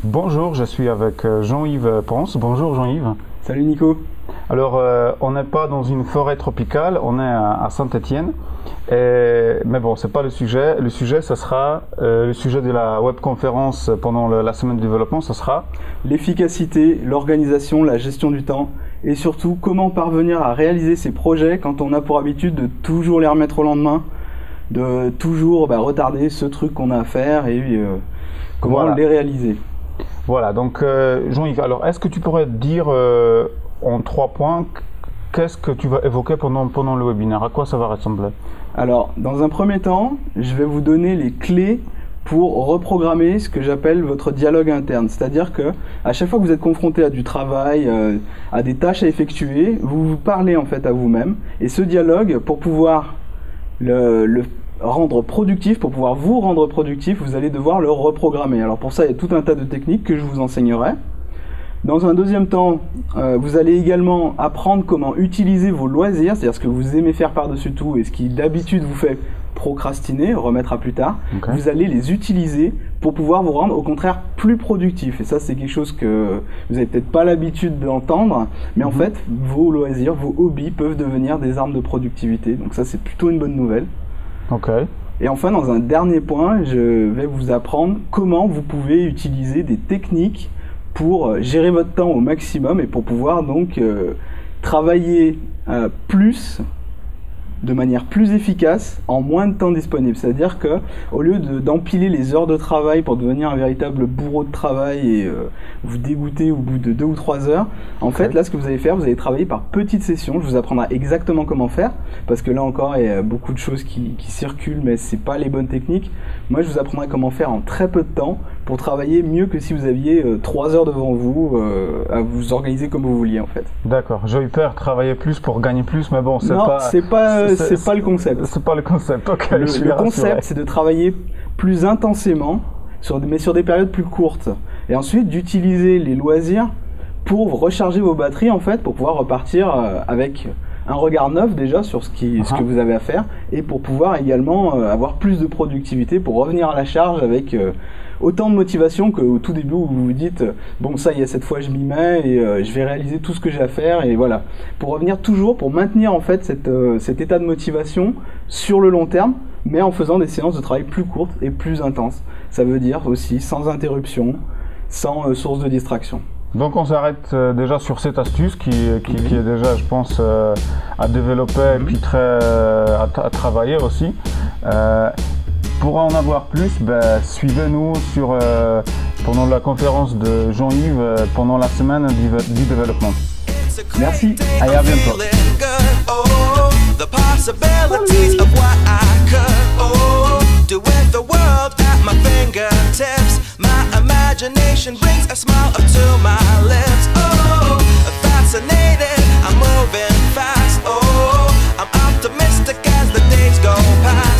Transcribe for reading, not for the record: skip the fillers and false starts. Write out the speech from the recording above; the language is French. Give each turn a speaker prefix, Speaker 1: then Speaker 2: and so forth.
Speaker 1: Bonjour, je suis avec Jean-Yves Ponce. Bonjour Jean-Yves.
Speaker 2: Salut Nico.
Speaker 1: Alors, on n'est pas dans une forêt tropicale, on est à Saint-Étienne. Mais bon, c'est pas le sujet. Le sujet, ce sera le sujet de la webconférence pendant la semaine de développement, ce sera
Speaker 2: l'efficacité, l'organisation, la gestion du temps et surtout comment parvenir à réaliser ses projets quand on a pour habitude de toujours les remettre au lendemain, de toujours retarder ce truc qu'on a à faire et comment les réaliser.
Speaker 1: Voilà, donc Jean-Yves, alors est-ce que tu pourrais dire en 3 points qu'est-ce que tu vas évoquer pendant le webinaire? À quoi ça va ressembler?
Speaker 2: Alors, dans un premier temps, je vais vous donner les clés pour reprogrammer ce que j'appelle votre dialogue interne. C'est-à-dire que à chaque fois que vous êtes confronté à du travail, à des tâches à effectuer, vous vous parlez en fait à vous-même. Et ce dialogue, pour pouvoir le rendre productif, pour pouvoir vous rendre productif, vous allez devoir le reprogrammer. Alors pour ça, il y a tout un tas de techniques que je vous enseignerai. Dans un deuxième temps, vous allez également apprendre comment utiliser vos loisirs, c'est-à-dire ce que vous aimez faire par-dessus tout et ce qui d'habitude vous fait procrastiner, remettre à plus tard. Okay. Vous allez les utiliser pour pouvoir vous rendre au contraire plus productif. Et ça, c'est quelque chose que vous n'avez peut-être pas l'habitude d'entendre, mais en fait, vos loisirs, vos hobbies peuvent devenir des armes de productivité. Donc ça, c'est plutôt une bonne nouvelle.
Speaker 1: Okay.
Speaker 2: Et enfin, dans un dernier point, je vais vous apprendre comment vous pouvez utiliser des techniques pour gérer votre temps au maximum et pour pouvoir donc travailler plus, de manière plus efficace, en moins de temps disponible. C'est-à-dire que au lieu d'empiler les heures de travail pour devenir un véritable bourreau de travail et vous dégoûter au bout de 2 ou 3 heures, en fait, là, ce que vous allez faire, vous allez travailler par petites sessions. Je vous apprendrai exactement comment faire, parce que là encore, il y a beaucoup de choses qui circulent, mais c'est pas les bonnes techniques. Moi, je vous apprendrai comment faire en très peu de temps pour travailler mieux que si vous aviez 3 heures devant vous à vous organiser comme vous vouliez, en fait.
Speaker 1: D'accord. J'ai eu peur, travailler plus pour gagner plus, mais bon, c'est
Speaker 2: pas le concept.
Speaker 1: C'est pas le concept, ok.
Speaker 2: Le concept, c'est de travailler plus intensément, mais sur des périodes plus courtes. Et ensuite, d'utiliser les loisirs pour recharger vos batteries, en fait, pour pouvoir repartir avec un regard neuf déjà sur ce que vous avez à faire et pour pouvoir également avoir plus de productivité, pour revenir à la charge avec autant de motivation qu'au tout début où vous vous dites bon, ça y est, cette fois je m'y mets et je vais réaliser tout ce que j'ai à faire, et voilà, pour revenir toujours, pour maintenir en fait cet état de motivation sur le long terme, mais en faisant des séances de travail plus courtes et plus intenses. Ça veut dire aussi sans interruption, sans source de distraction.
Speaker 1: Donc on s'arrête déjà sur cette astuce qui est déjà, je pense, à développer et puis à travailler aussi. Pour en avoir plus, suivez-nous pendant la conférence de Jean-Yves pendant la semaine du développement.
Speaker 2: Merci,
Speaker 1: et à bientôt.
Speaker 3: Imagination brings a smile up to my lips. Oh, fascinated, I'm moving fast. Oh, I'm optimistic as the days go past.